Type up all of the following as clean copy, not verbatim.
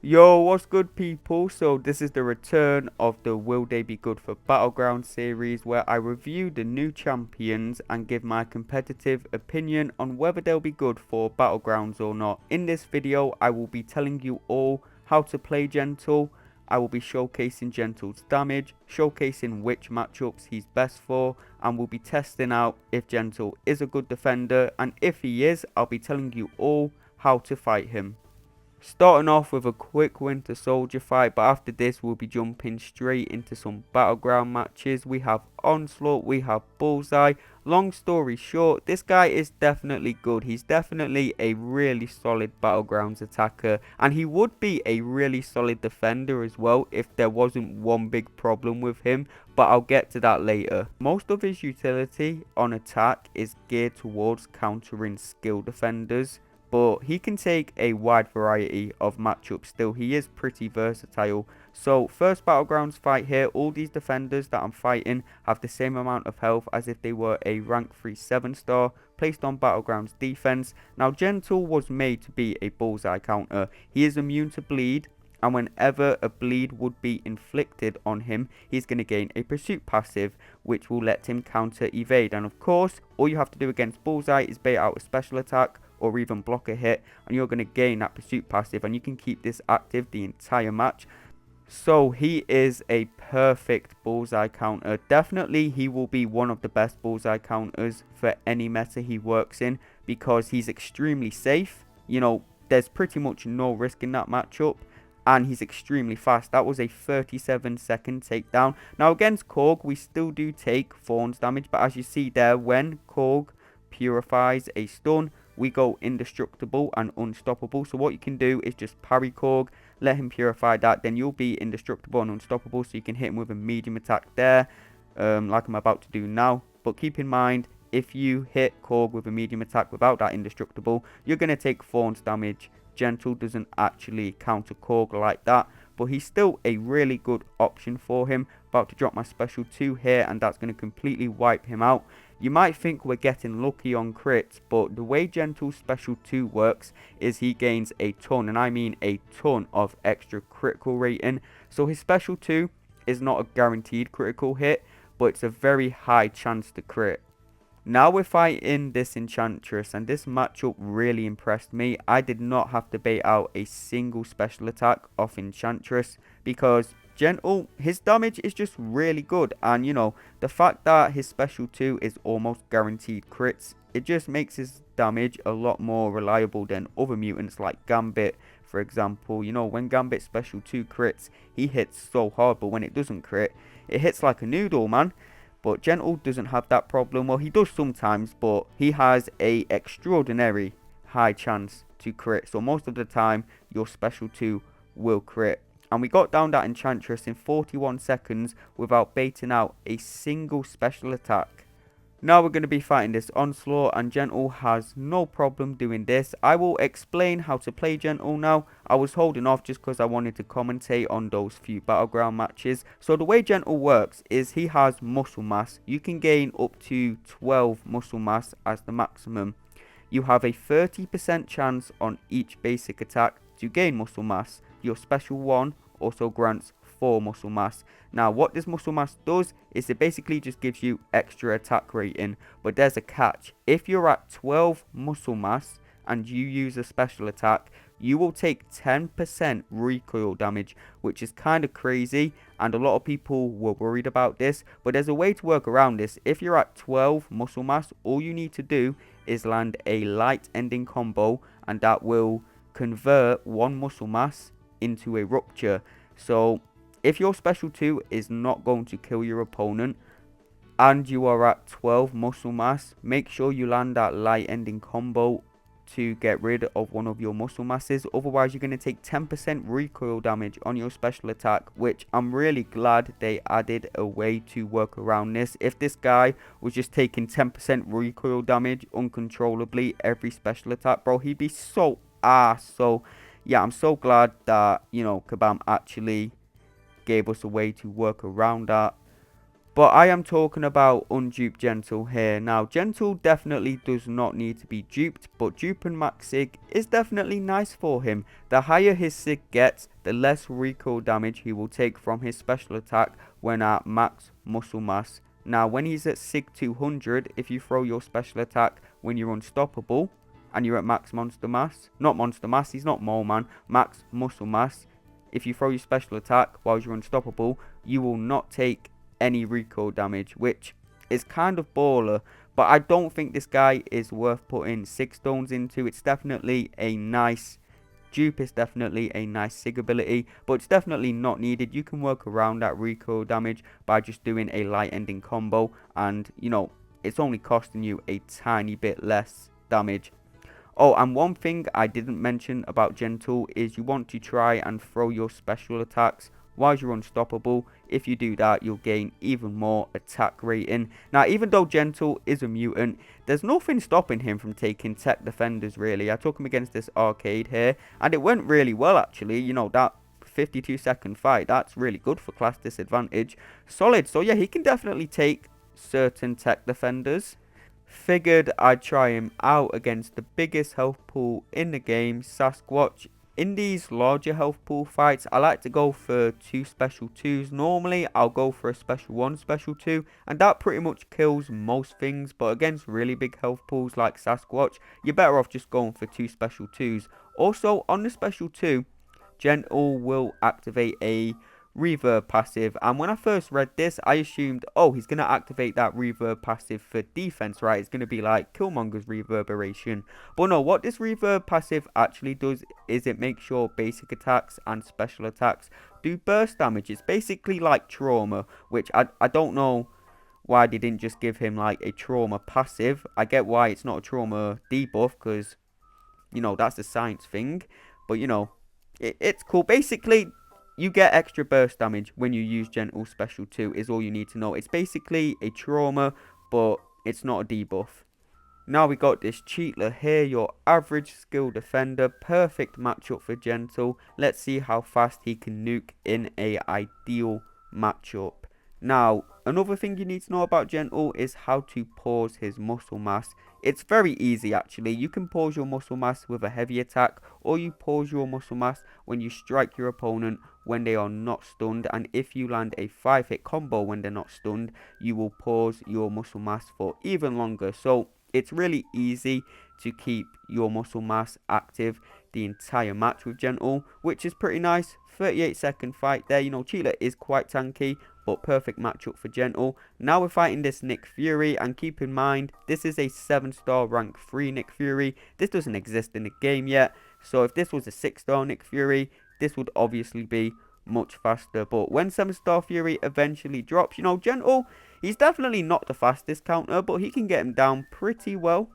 Yo, what's good, people? So this is the return of the Will They Be Good for Battlegrounds series, where I review the new champions and give my competitive opinion on whether they'll be good for Battlegrounds or not. In this video, I will be telling you all how to play Gentle. I will be showcasing Gentle's damage, showcasing which matchups he's best for, and we'll be testing out if Gentle is a good defender, and if he is, I'll be telling you all how to fight him. Starting off with a quick Winter Soldier fight, but after this we'll be jumping straight into some Battleground matches. We have Onslaught, we have Bullseye. Long story short, this guy is definitely good. He's definitely a really solid Battlegrounds attacker, and he would be a really solid defender as well if there wasn't one big problem with him, but I'll get to that later. Most of his utility on attack is geared towards countering skill defenders, but he can take a wide variety of matchups still. He is pretty versatile. So first Battlegrounds fight here, all these defenders that I'm fighting have the same amount of health as if they were a rank 3 7-star placed on Battlegrounds defense. Now Gentle was made to be a bullseye counter. He is immune to bleed, and whenever a bleed would be inflicted on him, he's going to gain a pursuit passive, which will let him counter evade. And of course, all you have to do against Bullseye is bait out a special attack or even block a hit, and you're going to gain that pursuit passive, and you can keep this active the entire match. So he is a perfect bullseye counter. Definitely he will be one of the best bullseye counters for any meta he works in, because he's extremely safe. You know, there's pretty much no risk in that matchup, and he's extremely fast. That was a 37-second takedown. Now against Korg we still do take Thorns damage, but as you see there, when Korg purifies a stun, we go indestructible and unstoppable. So what you can do is just parry Korg, let him purify that, then you'll be indestructible and unstoppable, so you can hit him with a medium attack there, like I'm about to do now. But keep in mind, if you hit Korg with a medium attack without that indestructible, you're going to take Thorns damage. Gentle doesn't actually counter Korg like that, but he's still a really good option for him. About to drop my special 2 here, and that's going to completely wipe him out. You might think we're getting lucky on crits, but the way Gentle's special 2 works is he gains a ton, and I mean a ton, of extra critical rating. So his special 2 is not a guaranteed critical hit, but it's a very high chance to crit. Now we're fighting this Enchantress, and this matchup really impressed me. I did not have to bait out a single special attack off Enchantress, because Gentle, his damage is just really good, and you know, the fact that his special 2 is almost guaranteed crits, it just makes his damage a lot more reliable than other mutants like Gambit, for example. You know, when Gambit special 2 crits, he hits so hard, but when it doesn't crit, it hits like a noodle, man. But Gentle doesn't have that problem. Well, he does sometimes, but he has a extraordinary high chance to crit. So most of the time, your special 2 will crit. And we got down that Enchantress in 41 seconds without baiting out a single special attack. Now we're going to be fighting this Onslaught, and Gentle has no problem doing this. I will explain how to play Gentle now. I was holding off just because I wanted to commentate on those few Battleground matches. So the way Gentle works is he has muscle mass. You can gain up to 12 muscle mass as the maximum. You have a 30% chance on each basic attack to gain muscle mass. Your special 1 also grants 4 muscle mass. Now what this muscle mass does is it basically just gives you extra attack rating, but there's a catch. If you're at 12 muscle mass and you use a special attack, you will take 10% recoil damage, which is kind of crazy, and a lot of people were worried about this, but there's a way to work around this. If you're at 12 muscle mass, all you need to do is land a light ending combo, and that will convert 1 muscle mass into a rupture. So if your special 2 is not going to kill your opponent and you are at 12 muscle mass, make sure you land that light ending combo to get rid of one of your muscle masses. Otherwise you're going to take 10% recoil damage on your special attack, which I'm really glad they added a way to work around this. If this guy was just taking 10% recoil damage uncontrollably every special attack, bro, he'd be so ass. So yeah, I'm so glad that, you know, Kabam actually gave us a way to work around that. But I am talking about unduped Gentle here. Now, Gentle definitely does not need to be duped, but duping max sig is definitely nice for him. The higher his sig gets, the less recoil damage he will take from his special attack when at max muscle mass. Now, when he's at sig 200, if you throw your special attack when you're unstoppable, and you're at max monster mass, not monster mass, he's not mole man, max muscle mass, if you throw your special attack while you're unstoppable, you will not take any recoil damage, which is kind of baller. But I don't think this guy is worth putting 6 stones into. It's definitely a nice dupe, is definitely a nice sig ability, but it's definitely not needed. You can work around that recoil damage by just doing a light ending combo, and you know, it's only costing you a tiny bit less damage. Oh, and one thing I didn't mention about Gentle is you want to try and throw your special attacks while you're unstoppable. If you do that, you'll gain even more attack rating. Now, even though Gentle is a mutant, there's nothing stopping him from taking tech defenders, really. I took him against this arcade here, and it went really well, actually. You know, that 52-second fight, that's really good for class disadvantage. Solid. So, yeah, he can definitely take certain tech defenders. Figured I'd try him out against the biggest health pool in the game, Sasquatch. In these larger health pool fights, I like to go for 2 special 2s. Normally, I'll go for a special 1, special 2, and that pretty much kills most things. But against really big health pools like Sasquatch, you're better off just going for 2 special 2s. Also, on the special 2, Gentle will activate a reverb passive, and when I first read this, I assumed, oh, he's going to activate that reverb passive for defense, right? It's going to be like Killmonger's reverberation. But no, what this reverb passive actually does is it makes sure basic attacks and special attacks do burst damage. It's basically like trauma, which I don't know why they didn't just give him like a trauma passive. I get why it's not a trauma debuff, because you know, that's the science thing, but you know, it's cool. Basically, you get extra burst damage when you use Gentle Special 2 is all you need to know. It's basically a trauma, but it's not a debuff. Now we got this Chee'ilth here, your average skill defender, perfect matchup for Gentle. Let's see how fast he can nuke in a ideal matchup. Now, another thing you need to know about Gentle is how to pause his muscle mass. It's very easy actually. You can pause your muscle mass with a heavy attack, or you pause your muscle mass when you strike your opponent when they are not stunned, and if you land a 5-hit combo when they're not stunned, you will pause your muscle mass for even longer. So it's really easy to keep your muscle mass active the entire match with Gentle, which is pretty nice. 38-second fight there. You know, Chee'ilth is quite tanky, but perfect matchup for Gentle. Now we're fighting this Nick Fury, and keep in mind, this is a 7-star rank 3 Nick Fury. This doesn't exist in the game yet, so if this was a 6-star Nick Fury, this would obviously be much faster. But when 7-star Fury eventually drops, you know, Gentle, he's definitely not the fastest counter, but he can get him down pretty well.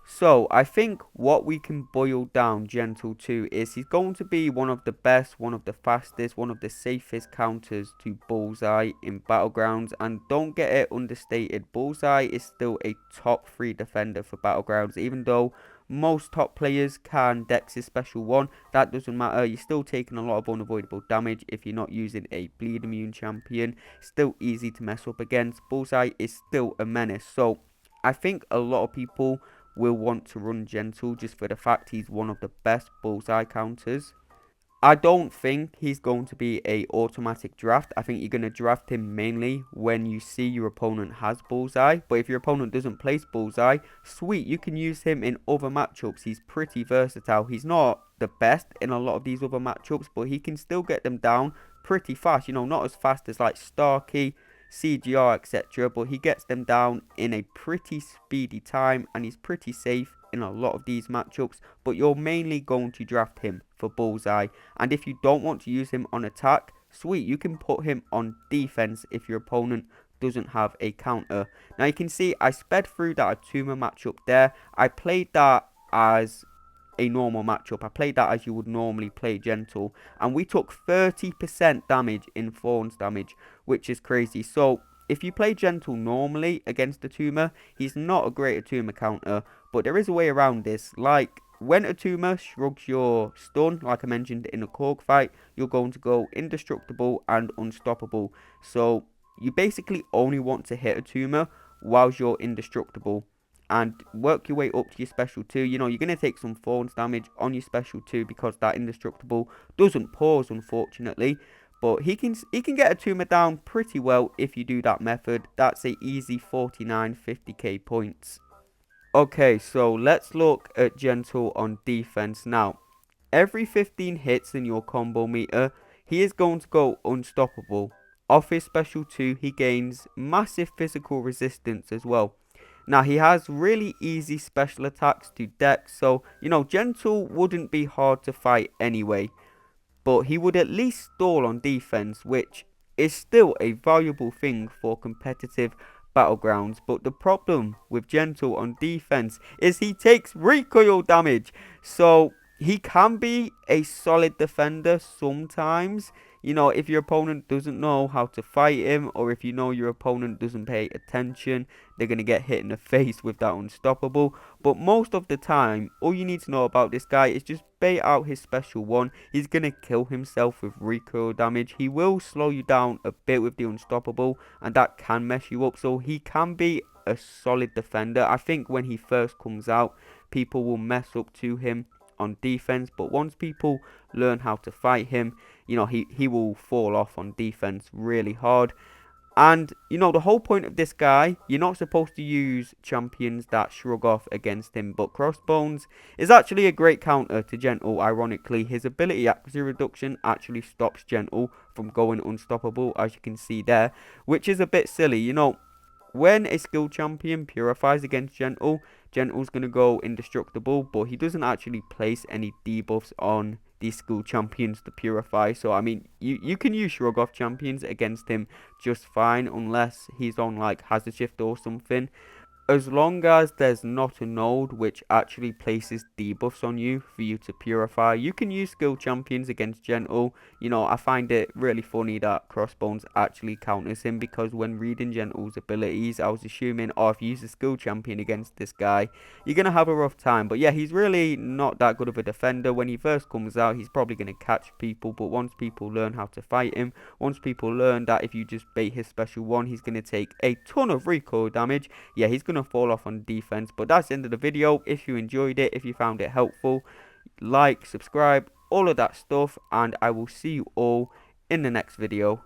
So, I think what we can boil down Gentle to is he's going to be one of the best, one of the fastest, one of the safest counters to Bullseye in Battlegrounds. And don't get it understated, Bullseye is still a top 3 defender for Battlegrounds. Even though most top players can dex his special 1, that doesn't matter. You're still taking a lot of unavoidable damage if you're not using a bleed immune champion. Still easy to mess up against. Bullseye is still a menace. So, I think a lot of people will want to run Gentle just for the fact he's one of the best Bullseye counters. I don't think he's going to be a automatic draft. I think you're going to draft him mainly when you see your opponent has Bullseye. But if your opponent doesn't place Bullseye, sweet, you can use him in other matchups. He's pretty versatile. He's not the best in a lot of these other matchups, but he can still get them down pretty fast. You know, not as fast as like Starkey, CGR, etc. But he gets them down in a pretty speedy time, and he's pretty safe in a lot of these matchups. But you're mainly going to draft him for Bullseye. And if you don't want to use him on attack, sweet, you can put him on defense if your opponent doesn't have a counter. Now you can see I sped through that Attuma matchup there. I played that as a normal matchup. I played that as you would normally play Gentle, and we took 30% damage in Thorns damage, which is crazy. So if you play Gentle normally against Attuma, he's not a great Attuma counter, but there is a way around this. Like when Attuma shrugs your stun, like I mentioned in a Korg fight, you're going to go indestructible and unstoppable. So you basically only want to hit Attuma whilst you're indestructible. And work your way up to your special 2. You know, you're going to take some thorns damage on your special 2 because that indestructible doesn't pause, unfortunately. But he can get Attuma down pretty well if you do that method. That's a easy 49, 50k points. Okay, so let's look at Gentle on defense now. Every 15 hits in your combo meter, he is going to go unstoppable. Off his special 2, he gains massive physical resistance as well. Now, he has really easy special attacks to Dex, so, you know, Gentle wouldn't be hard to fight anyway. But he would at least stall on defense, which is still a valuable thing for competitive Battlegrounds. But the problem with Gentle on defense is he takes recoil damage. So he can be a solid defender sometimes. You know, if your opponent doesn't know how to fight him, or if you know your opponent doesn't pay attention, they're going to get hit in the face with that unstoppable. But most of the time, all you need to know about this guy is just bait out his special 1. He's going to kill himself with recoil damage. He will slow you down a bit with the unstoppable, and that can mess you up. So he can be a solid defender. I think when he first comes out, people will mess up to him on defense, but once people learn how to fight him, you know, he will fall off on defense really hard. And, you know, the whole point of this guy, you're not supposed to use champions that shrug off against him, but Crossbones is actually a great counter to Gentle. Ironically, his ability accuracy reduction actually stops Gentle from going unstoppable, as you can see there, which is a bit silly. You know, when a skill champion purifies against Gentle, Gentle's going to go indestructible, but he doesn't actually place any debuffs on these skill champions to purify. So, I mean, you can use shrug off champions against him just fine, unless he's on, like, Hazard Shift or something. As long as there's not a node which actually places debuffs on you for you to purify, you can use skill champions against Gentle. You know, I find it really funny that Crossbones actually counters him, because when reading Gentle's abilities, I was assuming, oh, if you use a skill champion against this guy, you're going to have a rough time. But yeah, he's really not that good of a defender. When he first comes out, he's probably going to catch people, but once people learn how to fight him, once people learn that if you just bait his special 1, he's going to take a ton of recoil damage, yeah, he's going to fall off on defense. But that's the end of the video. If you enjoyed it, if you found it helpful, like, subscribe, all of that stuff, and I will see you all in the next video.